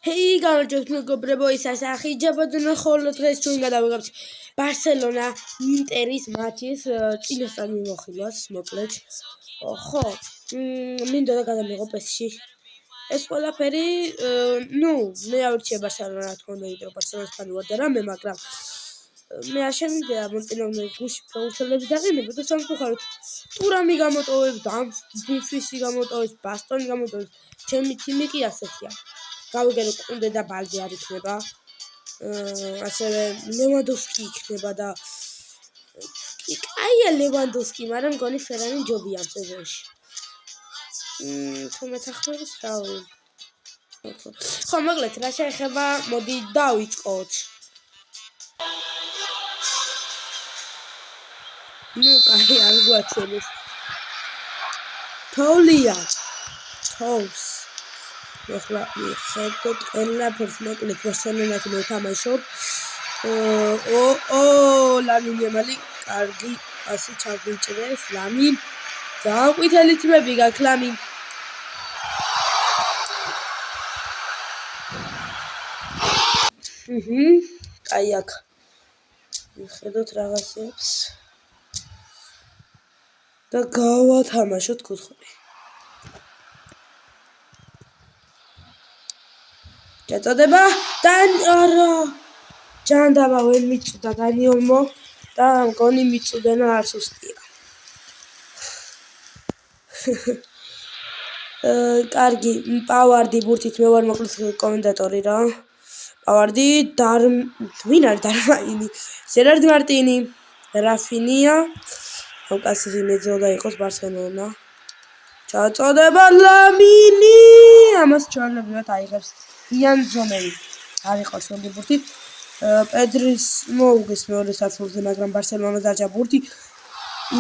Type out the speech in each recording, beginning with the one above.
ჰეი, გამარჯობთ მეგობრებო, ის ასახიჯებოდნ ხოლო დღეს ჩვენ გადავიღებთ ბარსელონა ინტერის მატჩის წინასწარ მიმოხილვას, მოკლედ. ხო, მინდოდა გადამიღო პესში. ეს ყველაფერი, მე ავირჩიე ბარსელონა, რა თქმა უნდა, იმიტომ რომ ბარსელონას ფანი ვარ და რამე, მაგრამ მე არ შემიძლია მონტენეგროს გულში ფეხბურთელებს დაყენებო და სამწუხაროდ ტურამი გამოტოვებს, დამფუსი გამოტოვებს, ბასტონი გამოტოვებს, ჩემი თიმი კი ასეთია. გავიგე რომ კუნდე და ბალდე არ იქნება. ასევე ლევანდოვსკი იქნება და კაია ლევანდოვსკი, მაგრამ მგონი ფერანი ჯობია ამ სეზონში. თუ მეთახმებით რავი. ხო, მოკლედ, რა შეეხება, მოდი დავიწყოთ. კაი, არ გვაჩვენეს. თოვლია. თოვს. ეხლა მიხედოთ ყველაფერს, მოკლედ ბარსელონაში მეთამაშობ. ლამინ იამალი, კარგი პასი ჩაგვიჭრეს, ლამინ. დააყვითელი თმები გაქვს ლამინ. კაი აქ. მიხედოთ რაღაცებს. და გავათამაშოთ კუთხური. შეწოდება არა ჯანდაბა ვერ მიწუდა დანიელმო და მგონი მიწუდენა არ სუსტია. კარგი, პავარდი ბურთით მე ვარ მოკლედ კომენტატორი რა. პავარდი ვინ არის დარმაინი? ჟერარდ მარტინი, რაფინია. კაცი მეძოდა იყოს ბარსელონა. ჩაწოდება ლამინი. ამას ჩვენებრივად აიღებს იან ზომერი. არ იყო სოლი ბურთი. პედრის მოუგეს მეორე სათულზე, მაგრამ ბარსელონას დაჭა ბურთი.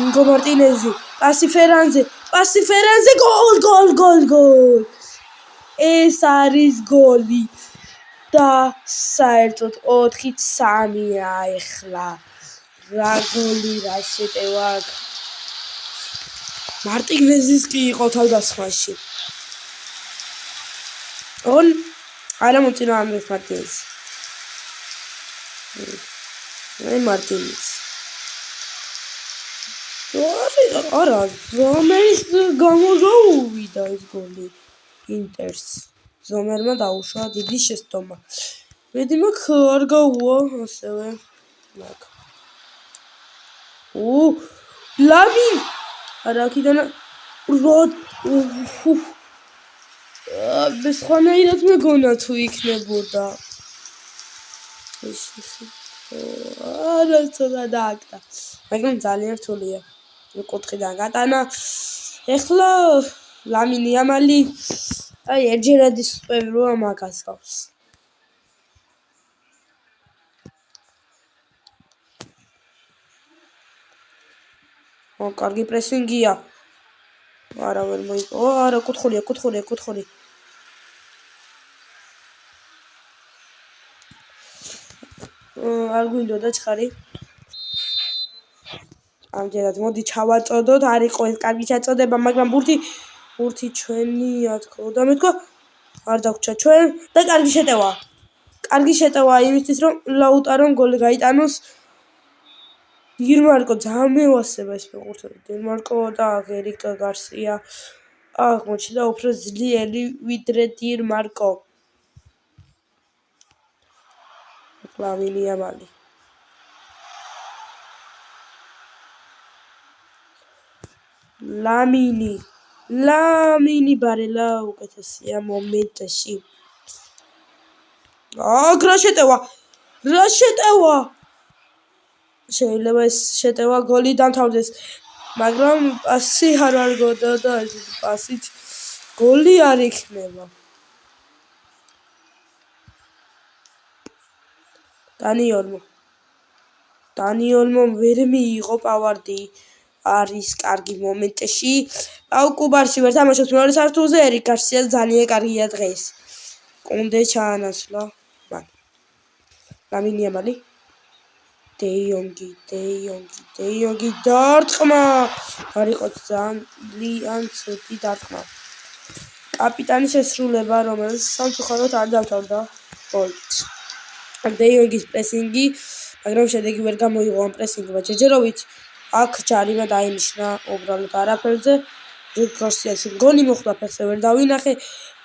ინგო მარტინეზი, პასი ფერანზე, გოლ. ეს არის გოლი. და საერთოდ 4-3-ია ეხლა. რა გოლი, რა შეტევა აქ. მარტინეზის კი იყო თავდასხმაში. არა მოწინააღმდეგეს მარტინეზი. მარტინეზი. არა, ზომერის გამოვიდა ეს გოლი ინტერს. ზომერმა დაუშვა დიდი შეცდომა. მედი მაქვს არ გაუვა ასევე. მაგ. ლამინ. არა, აქედან სხვანაირად მეგონა თუ იქნებოდა. არა, ცოტა დააკდა. მაგრამ ძალიან რთულია. კუთხიდან გატანა. ეხლა ლამინ იამალი ერთჯერადი სუპეროა მაგას გავს. კარგი პრესინგია. არა ვერ მოიყო. არა, კუთხური. არ გვინდოდა ჩხარი. ამჯერად მოდი ჩავაწოდოთ, არ იყო ეს კარგი ჩაწოდება, მაგრამ ბურთი ჩვენია თქო და მე თქო არ დაგვრჩა ჩვენ და კარგი შეტევა იმისთვის რომ ლაუტარომ გოლი გაიტანოს. დირმარკო ძალიან მევასება ეს ფეხბურთელი. დირმარკო და ერიკ გარსია აღმოჩნდა უფრო ძლიერი ვიდრე დირმარკო. ლამინ იამალი. ლამინი ბარელა უკეთესია მომენტში. რა შეტევა. შეიძლება ეს შეტევა გოლი დამთავრდეს, მაგრამ პასი არ გოდა და ეს პასით გოლი არ იქნება. დანიელმო ვერ მიიღო პავარდი. არის კარგი მომენტში. პაუ კუბარში ვერ თამაშობს მეორე სართულზე, ერიკ გარსია ძალიან კარგია დღეს. კუნდე ჩაანაცვლა მან. ლამინ იამალი. დე იონგი დარტყმა. არ იყო ძალიან ცუდი დარტყმა. კაპიტანის შესრულება, რომელიც სამწუხაროდ არ დამთავრდა გოლით. დე იონგის პრესინგი, მაგრამ შედეგი ვერ გამოიღო ამ პრესინგმა ჯერჯერობით. აქ ჯარიმა დაინიშნა უბრალოდ არაფერზე. რიგ-გარსიაში გოლი მოხდა, ფეხზე ვერ დავინახე.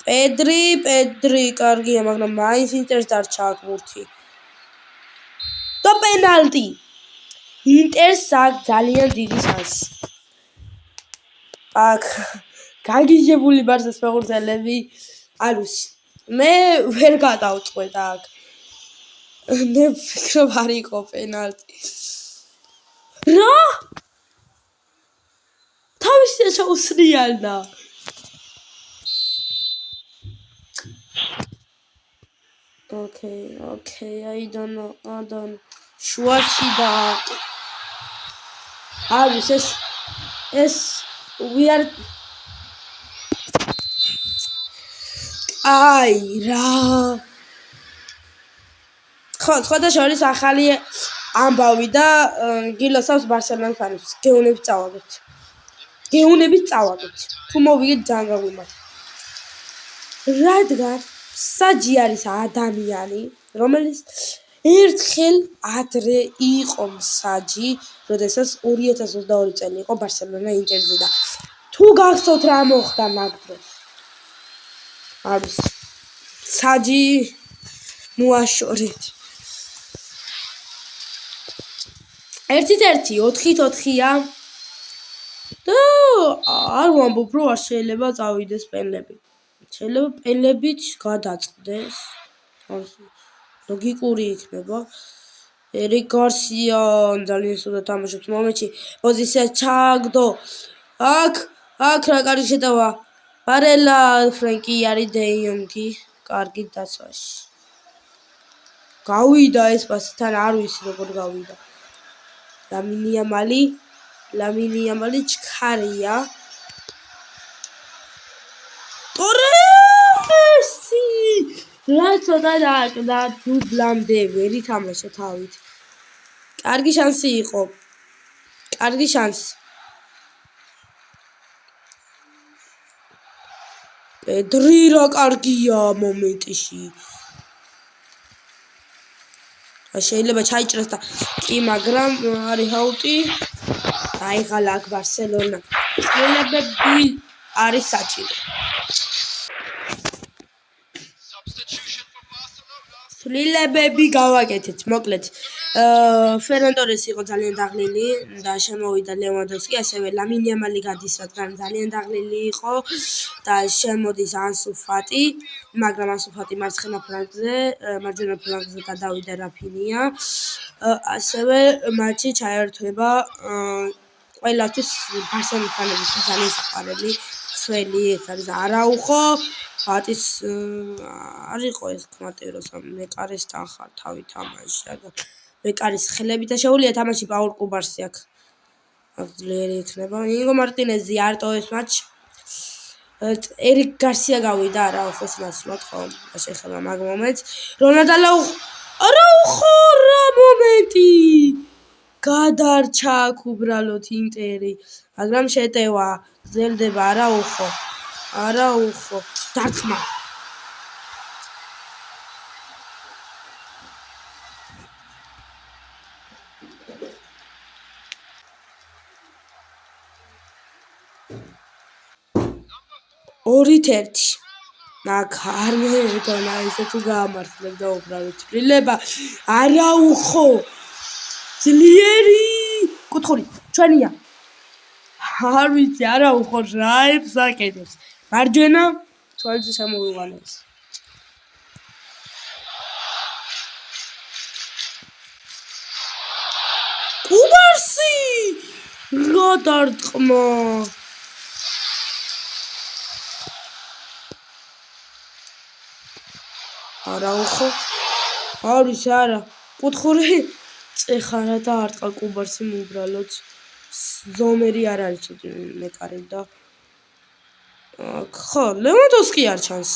პედრი კარგია, მაგრამ მაინც ინტერს დარჩა აქ ბურთი. და პენალტი. ინტერს აქვს ძალიან დიდი შანსი. აქ გაგიჟებული ბარსას ფეხბურთელები არ ვიცი. მე ვერ გადავწყვეტ აქ. მე ვფიქრობ არ იყო პენალტი. რა? თავისი შეუსრიალდა. Okay, I don't know. შუაში და არის ეს we are აი რა ხო შორის ახალი ამბავი და გილოსავს ბარსელონა ფანებს გეუნებით წავაგებთ თუ მოვიგეთ ძალიან გაგვიმართ რადგან საჯი არის ადამიანი რომელიც ერთხელ ადრე იყო საჯი როდესაც 2022 წელი იყო ბარსელონა ინტერზე და თუ გახსოვთ რა მოხდა მაგ დროს არის საჯი მოაშორეთ 1-1 4-4-ია და არ ვამბობ რომ არ შეიძლება წავიდეს პენლები შეიძლება პენლებიც გადაწყდეს ლოგიკური იქნება ერიკ გარსია ძალიან სულად თამაშობს მომენტში პოზიცია ჩაგდო აქ რა კარგი შეტევა ბარელა ფრენკი არის დე იონგი კარგი დაცვაში გავიდა ეს პასი თან არ ვიცი როგორ გავიდა ლამინი ამალი ჩქარია ტორესი რა ცოტა და დუბლამდე ვერ ითამაშა თავით კარგი შანსი იყო კარგი შანსი პედრი რა კარგია მომენტში შეიძლება ჩაიჭრას და კი მაგრამ არის აუტი აიღალა აქ ბარსელონა ცვლილებები არის საჭირო ცვლილებები გავაკეთეთ მოკლედ ფერან ტორესი იყო ძალიან დაღლილი და შემოვიდა ლევანდოვსკი ასევე ლამინი ამალი გადის რადგან ძალიან დაღლილი იყო და შემოდის ანსუ ფატი მაგრამ ანსუ ფატი მარჯვენა ფლანგზე გადავიდა რაფინია ასევე მატჩი ჩაერთვება ყველასთვის ბარსელონის ფანების ძალიან საყვარელი ცველი ეს არის არაუხო ფატის არ იყო ეს ქმატიროს მეკარეს თანხარ თავი თამაში რადგან მეკარის ხელებით შეუძლია თამაში პაულ კუბარსი აქ ძლიერი იქნება ინგო მარტინეზი არ ტოვებს მატჩს ერიკ გარსია გავიდა არაუხოს ნაცვლად ხო შეეხება მაგ მომენტს რონალდო არაუხო რა მომენტი გადარჩა აქ უბრალოდ ინტერი მაგრამ შეტევა გრძელდება არაუხო დარტყმა ორით ერთი მაგ არ მეგონა ესე თუ გაამართლებდა უბრალოდ წვრილება არაუხო ძლიერი კუთხური ჩვენია არ ვიცი არაუხო რაებს აკეთებს მარჯვენა თვალზე შემოვივალეს კუბარსი რა დარტყმა არაუხო არის არა კუთხური წეხარა და არტყა კუბარსი უბრალოდ ზომერი არ არის მეკარი და ხო ლევანდოვსკი არ ჩანს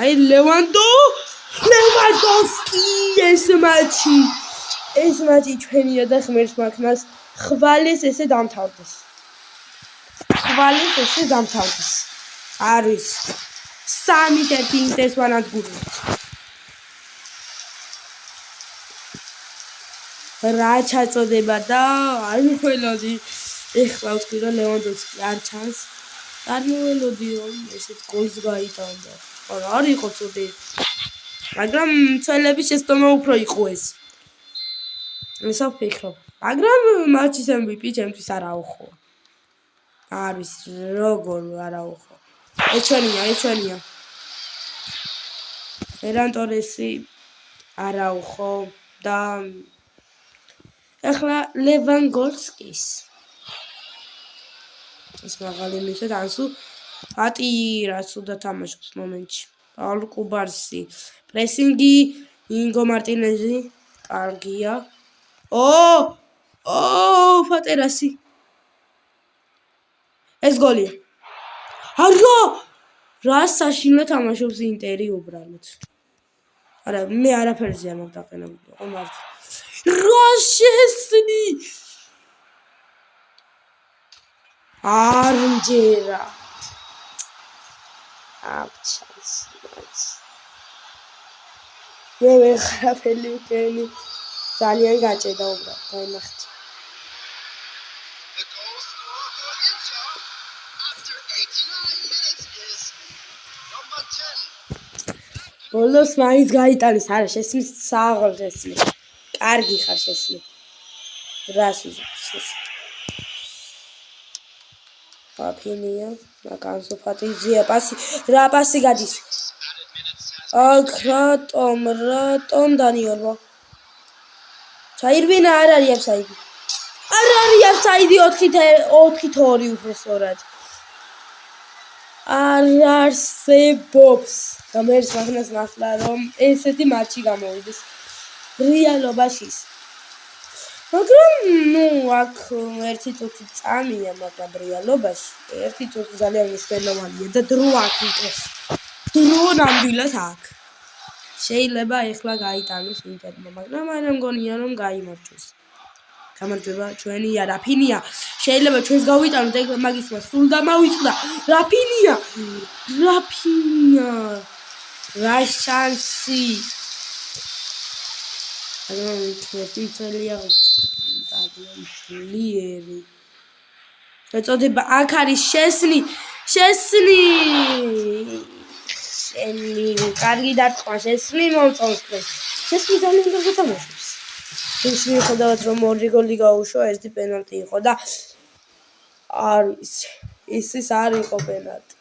აი ლევანდოვსკი ეს მატჩი ჩვენია და ხმერს მაქნას ხვალის ესე დამთავრდეს. არის 3-1 ინტერს ვანადგურებთ. რა ჩაწოდება და არ მიხველოდი. ეხლა ვთქვი რომ ლევანდოვსკი არ ჩანს. არ მიველოდი რომ ესეთ გოლს გაიტანდა. არა არ იყო წოდი. მაგრამ მცველების შეცდომა უფრო იყო ეს. ესა ვფიქრობ. მაგრამ მატჩის MVP ჩემთვის არაუხო. არის როგორ არაუხო. ეჩვენია. ერან ტორესი არაუხო და ეხლა ლევანდოვსკის ეს მაღალი მისეთ ანსუ ფატი რაც უნდა თამაშობს მომენტში. პაულ კუბარსი პრესინგი ინგო მარტინეზი კარგია. ფატერასი ეს გოლია. რა საშინლო თამაშობს ინტერი უბრალოდ. არა მე არაფერზე არ მოგდაყენებული ხო მარტო. რა შესნი არ მჯერა. აბჩას. მე ვეღარაფერი ვქენი. ძალიან გაჭედა უბრალოდ დაიმახეთ. ბოლოს მაინც გაიტანის არა შესმის საღოლ შესმი. კარგი ხარ შესმი. რას უზობს? აფინია, აკანსო ფატიზია პასი, რა პასი გადის? აქ რატომ დანიელო? ჩაირბინა არ არის აფსაიდი. არ არის აფსაიდი 4-2 უბრალოდ. არ არსებობს. გამერს მაგნას ნახლა რომ ესეთი მატჩი გამოვიდეს რეალობაში. მაგრამ აქ ერთი წუთი წამია, მაგრამ რეალობაში ერთი წუთი ძალიან მნიშვნელოვანია და დრო აქ იყოს. დრო ნამდვილად აქ. შეიძლება ეხლა გაიტანოს ინტერმა, მაგრამ არ მგონია რომ გაიმარჯვოს. გამარჯვება ჩვენია რაფინია. შეიძლება ჩვენს გავიტანოთ ეგ მაგის მას სულ დამავიწყდა. რაფინია. რა შანსი. მაგრამ ერთი წელია დაგვიერი. შეწოდება აქ არის შესნი. კარგი დარტყმა შესნი მომწონს. შესნი ძალიან კარგი თამაშობს. ის მიუხედავად რომ 2 გოლი გაუშვა, ერთი პენალტი იყო და არის. ის არ იყო პენალტი.